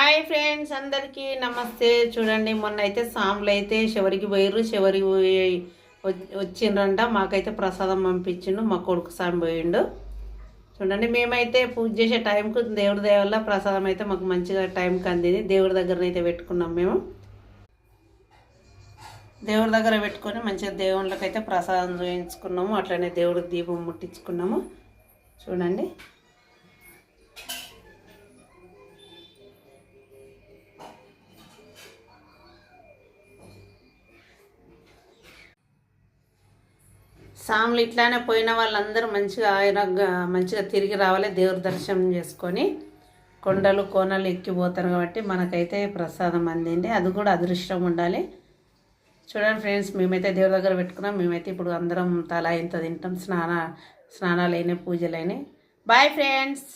Hi friends, అందరికీ నమస్తే. చూడండి, మొన్న అయితే సాములు అయితే చివరికి పోయిర్రు. చివరికి వచ్చిండ్రంట. మాకైతే ప్రసాదం పంపించిండు. మా కొడుకు సామి పోయిండు. చూడండి, మేమైతే పూజ చేసే టైంకు దేవుడి దయ వల్ల ప్రసాదం అయితే మాకు మంచిగా టైంకి అందింది. దేవుడి దగ్గరనైతే పెట్టుకున్నాం. మేము దేవుడి దగ్గర పెట్టుకొని మంచిగా దేవుళ్ళకైతే ప్రసాదం చూపించుకున్నాము. అట్లనే దేవుడికి దీపం ముట్టించుకున్నాము. చూడండి, సాములు ఇట్లానే పోయిన వాళ్ళందరూ మంచిగా మంచిగా తిరిగి రావాలి. దేవుడి దర్శనం చేసుకొని కొండలు కోనలు ఎక్కిపోతారు కాబట్టి మనకైతే ప్రసాదం అందింది. అది కూడా అదృష్టం ఉండాలి. చూడండి ఫ్రెండ్స్, మేమైతే దేవుడి దగ్గర పెట్టుకున్నాం. మేమైతే ఇప్పుడు అందరం తలా ఇంత తింటాం. స్నానాలైన పూజలైన. Bye friends.